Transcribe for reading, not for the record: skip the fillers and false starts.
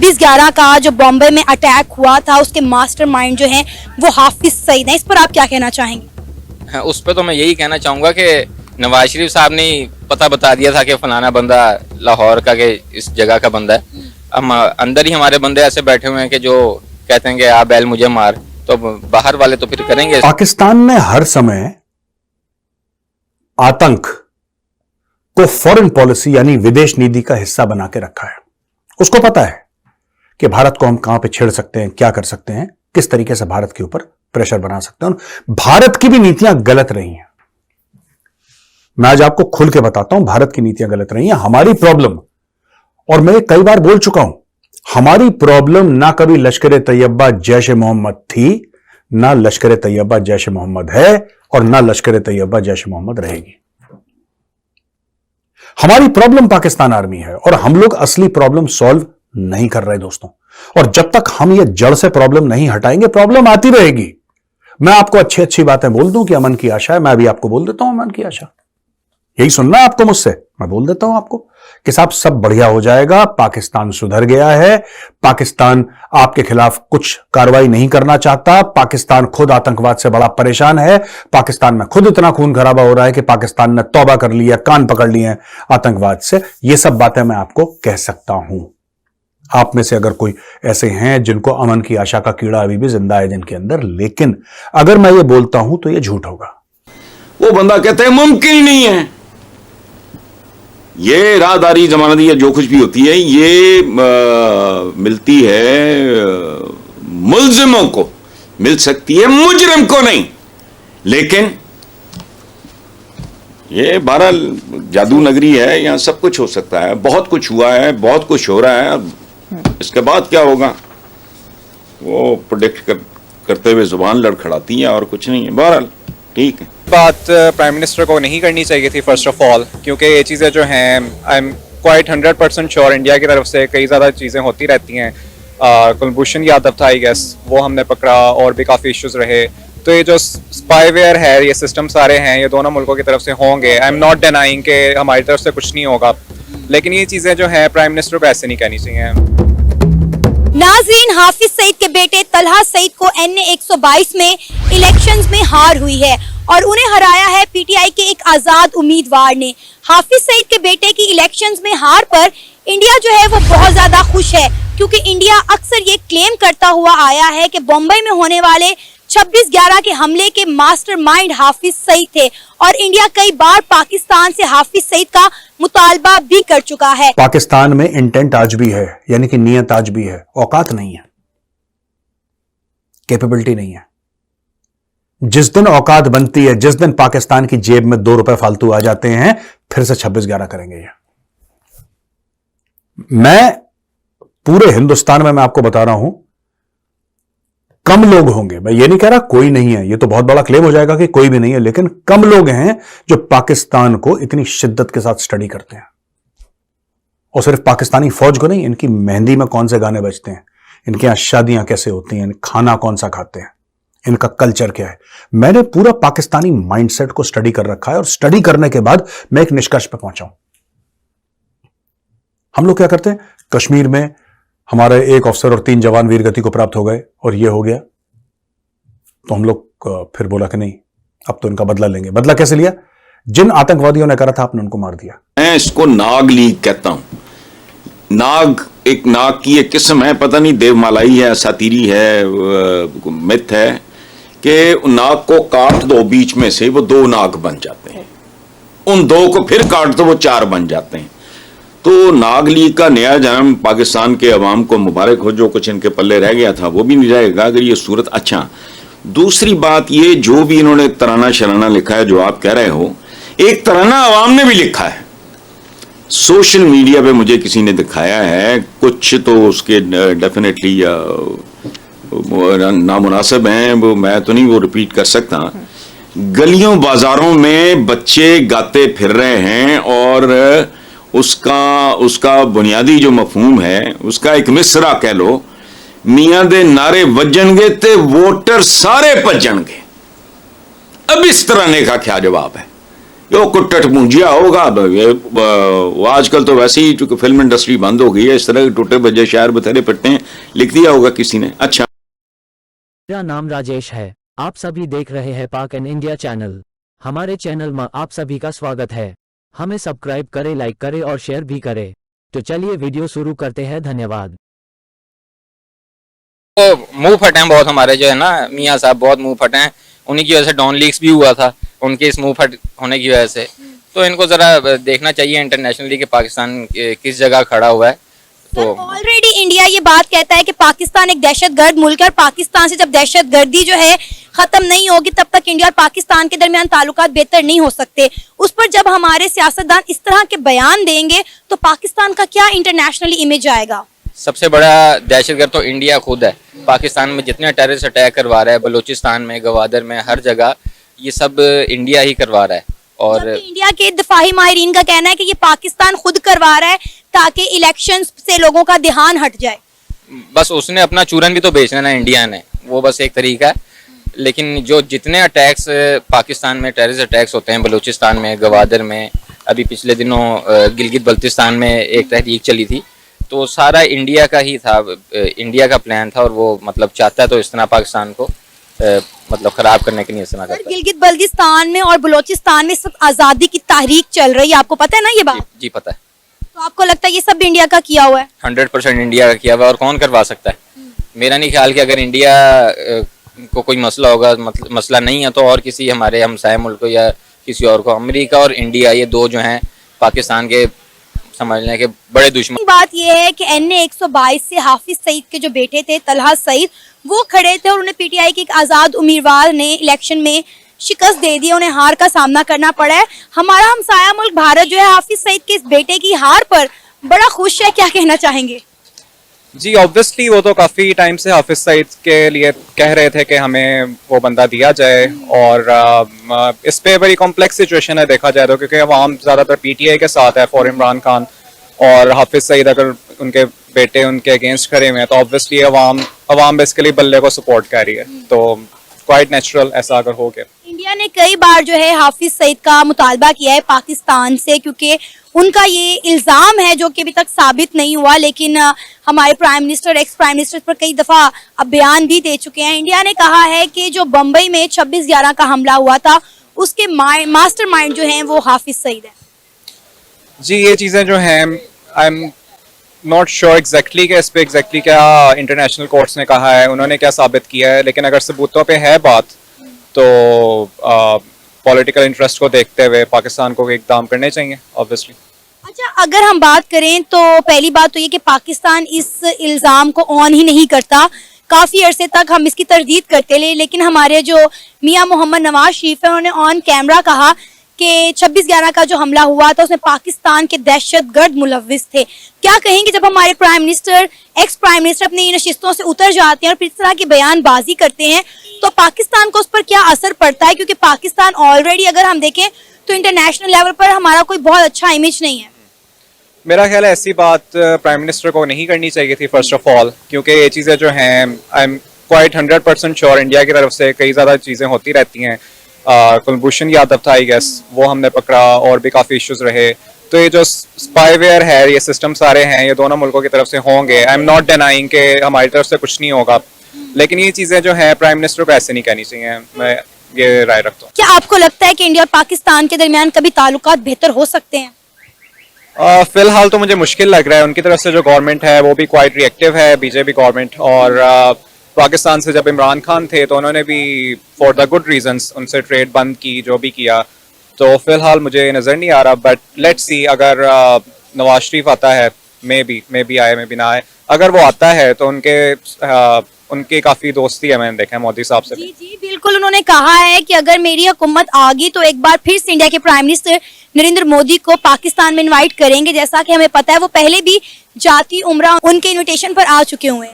26/11 का जो बॉम्बे में अटैक हुआ था उसके मास्टरमाइंड जो हैं वो हाफिज सईद हैं, इस पर आप क्या कहना चाहेंगे? हाँ, उस पर तो मैं यही कहना चाहूँगा कि नवाज शरीफ साहब ने पता बता दिया था कि फलाना बंदा लाहौर का के इस जगह का बंदा है। हम अंदर ही हमारे बंदे ऐसे बैठे हुए हैं कि जो कहते हैं कि आ बैल मुझे मार, तो बाहर वाले तो फिर करेंगे। पाकिस्तान ने हर समय आतंक को फॉरेन पॉलिसी यानी विदेश नीति का हिस्सा बना के रखा है। उसको पता है कि भारत को हम कहां पे छेड़ सकते हैं, क्या कर सकते हैं, किस तरीके से भारत के ऊपर प्रेशर बना सकते हैं। भारत की भी नीतियां गलत रही हैं, मैं आज आपको खुल के बताता हूं, भारत की नीतियां गलत रही हैं। हमारी प्रॉब्लम, और मैं कई बार बोल चुका हूं, हमारी प्रॉब्लम ना कभी लश्कर तैयबा जैश ए मोहम्मद थी, ना लश्कर तैयबा जैश ए मोहम्मद है, और ना लश्कर तैयबा जैश ए मोहम्मद रहेगी। हमारी प्रॉब्लम पाकिस्तान आर्मी है और हम लोग असली प्रॉब्लम सॉल्व नहीं कर रहे दोस्तों। और जब तक हम ये जड़ से प्रॉब्लम नहीं हटाएंगे, प्रॉब्लम आती रहेगी। मैं आपको अच्छी अच्छी बातें बोल दूं कि अमन की आशा है, मैं अभी आपको बोल देता हूं अमन की आशा। यही सुनना है आपको मुझसे, मैं बोल देता हूं आपको कि साहब सब बढ़िया हो जाएगा, पाकिस्तान सुधर गया है, पाकिस्तान आपके खिलाफ कुछ कार्रवाई नहीं करना चाहता, पाकिस्तान खुद आतंकवाद से बड़ा परेशान है, पाकिस्तान में खुद इतना खून खराबा हो रहा है कि पाकिस्तान ने तौबा कर लिया, कान पकड़ लिए हैं आतंकवाद से। ये सब बातें मैं आपको कह सकता हूं। आप में से अगर कोई ऐसे हैं जिनको अमन की आशा का कीड़ा अभी भी जिंदा है जिनके अंदर, लेकिन अगर मैं ये बोलता हूं तो ये झूठ होगा। वो बंदा कहते हैं मुमकिन नहीं है। ये राहदारी जमानती या जो कुछ भी होती है, ये मिलती है मुल्जिमों को, मिल सकती है मुजरिम को नहीं। लेकिन ये बहरहाल जादू नगरी है, यहां सब कुछ हो सकता है, बहुत कुछ हुआ है, बहुत कुछ हो रहा है। इसके बाद क्या होगा वो प्रोडिक्ट करते हुए जुबान लड़खड़ाती है और कुछ नहीं है। बहरहाल ठीक है। बात प्राइम मिनिस्टर को नहीं करनी चाहिए थी फर्स्ट ऑफ ऑल, क्योंकि ये चीज़ें जो हैं I am quite 100% sure India की तरफ से कई ज़्यादा चीज़ें होती रहती हैं। कुलभूषण यादव था आई गेस, वो हमने पकड़ा, और भी काफ़ी इश्यूज रहे। तो ये जो स्पाईवेयर है, ये सिस्टम सारे हैं, ये दोनों मुल्कों की तरफ से होंगे। आई एम नॉट डिनाइंग कि हमारी तरफ से कुछ नहीं होगा, लेकिन ये चीज़ें जो हैं प्राइम मिनिस्टर को ऐसे नहीं कहनी चाहिए। नाज़रीन, हाफिज सईद के बेटे तलहा सईद को NA 122 में इलेक्शंस में हार हुई है और उन्हें हराया है PTI के एक आजाद उम्मीदवार ने। हाफिज सईद के बेटे की इलेक्शंस में हार पर इंडिया जो है वो बहुत ज्यादा खुश है, क्योंकि इंडिया अक्सर ये क्लेम करता हुआ आया है कि बॉम्बे में होने वाले 26/11 के हमले के मास्टरमाइंड हाफिज सईद थे, और इंडिया कई बार पाकिस्तान से हाफिज सईद का मुतालबा भी कर चुका है। पाकिस्तान में इंटेंट आज भी है, यानी कि नियत आज भी है, औकात नहीं है, कैपेबिलिटी नहीं है। जिस दिन औकात बनती है, जिस दिन पाकिस्तान की जेब में 2 रुपए फालतू आ जाते हैं, फिर से 26/11 करेंगे ये। मैं पूरे हिंदुस्तान में, मैं आपको बता रहा हूं, कम लोग होंगे, मैं ये नहीं कह रहा कोई नहीं है, ये तो बहुत बड़ा क्लेम हो जाएगा कि कोई भी नहीं है, लेकिन कम लोग हैं जो पाकिस्तान को इतनी शिद्दत के साथ स्टडी करते हैं। और सिर्फ पाकिस्तानी फौज को नहीं, इनकी मेहंदी में कौन से गाने बजते हैं, इनके यहां शादियां कैसे होती हैं, खाना कौन सा खाते हैं, इनका कल्चर क्या है। मैंने पूरा पाकिस्तानी माइंडसेट को स्टडी कर रखा है, और स्टडी करने के बाद मैं एक निष्कर्ष पर पहुंचा हूं। हम लोग क्या करते हैं, कश्मीर में हमारे 1 अफसर और 3 जवान वीरगति को प्राप्त हो गए और ये हो गया, तो हम लोग फिर बोला कि नहीं, अब तो इनका बदला लेंगे। बदला कैसे लिया? जिन आतंकवादियों ने करा था आपने उनको मार दिया। मैं इसको नाग लीग कहता हूं। नाग एक नाग की एक किस्म है, पता नहीं देवमालाई है, सातीरी है, मिथ है कि नाग को काट दो बीच में से, वो 2 नाग बन जाते हैं, उन 2 को फिर काट दो वो 4 बन जाते हैं। तो नाग लीग का नया जन्म पाकिस्तान के अवाम को मुबारक हो, जो कुछ इनके पल्ले रह गया था वो भी नहीं रहेगा अगर ये सूरत। अच्छा, दूसरी बात ये, जो भी इन्होंने तराना शराना लिखा है, जो आप कह रहे हो, एक तराना अवाम ने भी लिखा है, सोशल मीडिया पे मुझे किसी ने दिखाया है, कुछ तो उसके डेफिनेटली नामुनासिब हैं, वो मैं तो नहीं वो रिपीट कर सकता। गलियों बाजारों में बच्चे गाते फिर रहे हैं, और उसका बुनियादी जो मफहूम है, उसका एक मिसरा कह लो, मियां दे नारे वजनगे ते वोटर सारे भजनगे। अब इस तरह का क्या जवाब है? यो कुछ टटपूंजिया होगा वो आजकल तो वैसे ही चूंकि फिल्म इंडस्ट्री बंद हो गई है, इस तरह के टूटे बजे शायर बथेरे पिटते हैं, लिख दिया होगा किसी ने। अच्छा, मेरा नाम राजेश है। आप सभी देख रहे हैं पाक एंड इंडिया चैनल। हमारे चैनल में आप सभी का स्वागत है। हमें सब्सक्राइब करें, लाइक करें और शेयर भी करें। तो चलिए वीडियो शुरू करते हैं। धन्यवाद। तो मुंह फटे हैं बहुत हमारे, जो है ना मियाँ साहब बहुत मुंह फटे हैं। उन्हीं की वजह से डॉन लीक्स भी हुआ था, उनके इस मुंह फट होने की वजह से। तो इनको जरा देखना चाहिए इंटरनेशनली कि पाकिस्तान किस जगह खड़ा हुआ है। तो ऑलरेडी इंडिया ये बात कहता है कि पाकिस्तान एक दहशतगर्द मुल्क है और पाकिस्तान से जब दहशतगर्दी जो है खत्म नहीं होगी तब तक इंडिया और पाकिस्तान के दरमियान ताल्लुकात बेहतर नहीं हो सकते। उस पर जब हमारे सियासतदान इस तरह के बयान देंगे तो पाकिस्तान का क्या इंटरनेशनली इमेज आएगा? सबसे बड़ा दहशतगर्द तो इंडिया खुद है। पाकिस्तान में जितने टेररिस्ट अटैक करवा रहा है, बलूचिस्तान में, गवादर में, हर जगह ये सब इंडिया ही करवा रहा है। और इंडिया के दिफाही माहिरीन का कहना है कि ये पाकिस्तान खुद करवा रहा है ताकि इलेक्शंस से लोगों का ध्यान हट जाए। बस उसने अपना चूरन भी तो बेचना ना इंडिया ने, वो बस एक तरीका है। लेकिन जो जितने अटैक्स पाकिस्तान में टेररिस्ट अटैक्स होते हैं, बलूचिस्तान में, गवादर में, अभी पिछले दिनों गिलगित बल्तिस्तान में एक तहरीक चली थी, तो सारा इंडिया का ही था, इंडिया का प्लान था। और वो मतलब चाहता है तो इस तरह पाकिस्तान को मतलब खराब करने के लिए इस्तेमाल करता है। गिलगित बल्तिस्तान में और बलूचिस्तान में इस वक्त आजादी की तहरीक चल रही है, आपको पता है ना ये बात? जी पता है। तो आपको लगता है ये सब इंडिया का किया हुआ है? 100% इंडिया का किया हुआ, और कौन करवा सकता है? मेरा नहीं ख्याल कि अगर इंडिया को कोई मसला होगा, मसला नहीं है, तो और किसी हमारे हमसाय मुल्क को या किसी और को, अमेरिका और इंडिया ये दो जो हैं पाकिस्तान के समझने के बड़े दुश्मन। बात यह है कि NA 122 से हाफिज सईद के जो बेटे थे तलहा सईद, वो खड़े थे और उन्हें PTI के एक आजाद उम्मीदवार ने इलेक्शन में शिकस्त दे दी, उन्हें हार का सामना करना पड़ा है। हमारा हमसाया मुल्क भारत जो है हाफिज सईद के इस बेटे की हार पर बड़ा खुश है, क्या कहना चाहेंगे? जी ऑब्वियसली वो तो काफ़ी टाइम से हाफिज सईद के लिए कह रहे थे कि हमें वो बंदा दिया जाए। और इस पे बड़ी कॉम्प्लेक्स सिचुएशन है देखा जाए तो, क्योंकि अवाम ज़्यादातर PTI के साथ है फॉर इमरान खान, और हाफिज सईद अगर उनके बेटे उनके अगेंस्ट खड़े हुए हैं तो ऑब्वियसली अवाम बेसिकली बल्ले को सपोर्ट कर रही है। तो क्वाइट नेचुरल ऐसा अगर हो गया। इंडिया ने कई बार जो है हाफिज सईद का मुतालबा किया है पाकिस्तान से, क्योंकि उनका ये इल्ज़ाम है जो कि अभी तक साबित नहीं हुआ, लेकिन हमारे prime minister, ex prime minister पर कई दफ़ा अब बयान भी दे चुके हैं। इंडिया ने कहा है कि जो बम्बई में 26/11 का हमला हुआ था उसके मास्टरमाइंड जो हैं वो हाफिज सईद है। जी ये चीज़ें जो हैं I am not sure exactly कि इस पे एग्जैक्टली क्या इंटरनेशनल कोर्ट्स ने कहा है, उन्होंने क्या साबित किया है, लेकिन अगर सबूतों पे है बात तो पॉलिटिकल इंटरेस्ट को देखते हुए पाकिस्तान को इकदाम करने चाहिए ऑब्वियसली। अच्छा, अगर हम बात करें तो पहली बात तो ये कि पाकिस्तान इस इल्ज़ाम को ऑन ही नहीं करता। काफ़ी अरसे तक हम इसकी तरदीद करते रहे, लेकिन हमारे जो मियाँ मोहम्मद नवाज शरीफ है उन्होंने ऑन कैमरा कहा कि 26/11 का जो हमला हुआ था उसमें पाकिस्तान के दहशतगर्द मुलव्विस थे। क्या कहेंगे जब हमारे prime minister, ex prime minister अपनी नशिस्तों से उतर जाते हैं और फिर इस तरह की बयानबाजी करते हैं, तो पाकिस्तान को उस पर क्या असर पड़ता है? क्योंकि पाकिस्तान ऑलरेडी अगर हम देखें तो इंटरनेशनल लेवल पर हमारा कोई बहुत अच्छा इमेज नहीं है। मेरा ख्याल है ऐसी बात प्राइम मिनिस्टर को नहीं करनी चाहिए थी फर्स्ट ऑफ ऑल, क्योंकि ये चीज़ें जो हैं I am quite 100% sure India की तरफ से कई ज़्यादा चीज़ें होती रहती हैं। कुलभूषण यादव था आई गेस, वो हमने पकड़ा, और भी काफ़ी इश्यूज रहे। तो ये जो स्पाईवेयर है, ये सिस्टम सारे हैं, ये दोनों मुल्कों की तरफ से होंगे। आई एम नॉट डिनाइंग कि हमारी तरफ से कुछ नहीं होगा, लेकिन ये चीज़ें जो हैं प्राइम मिनिस्टर को ऐसे नहीं कहनी चाहिए। मैं ये राय रखता हूँ। क्या आपको लगता है कि इंडिया और पाकिस्तान के दरमियान कभी ताल्लुकात बेहतर हो सकते हैं? फिलहाल तो मुझे मुश्किल लग रहा है। उनकी तरफ से जो गवर्नमेंट है वो भी क्वाइट रिएक्टिव है, बीजेपी गवर्नमेंट। और पाकिस्तान से जब इमरान खान थे तो उन्होंने भी फॉर द गुड रीजंस उनसे ट्रेड बंद की, जो भी किया। तो फिलहाल मुझे नज़र नहीं आ रहा, बट लेट्स सी अगर नवाज शरीफ आता है, मे बी आए, मे बी ना आए। अगर वो आता है तो उनकी काफ़ी दोस्ती है, मैंने देखा है मोदी साहब से। जी बिल्कुल, उन्होंने कहा है कि अगर मेरी हुकूमत आ गई तो एक बार फिर से इंडिया के प्राइम मिनिस्टर नरेंद्र मोदी को पाकिस्तान में इनवाइट करेंगे। जैसा कि हमें पता है वो पहले भी जाती उम्रा उनके इनविटेशन पर आ चुके हुए हैं।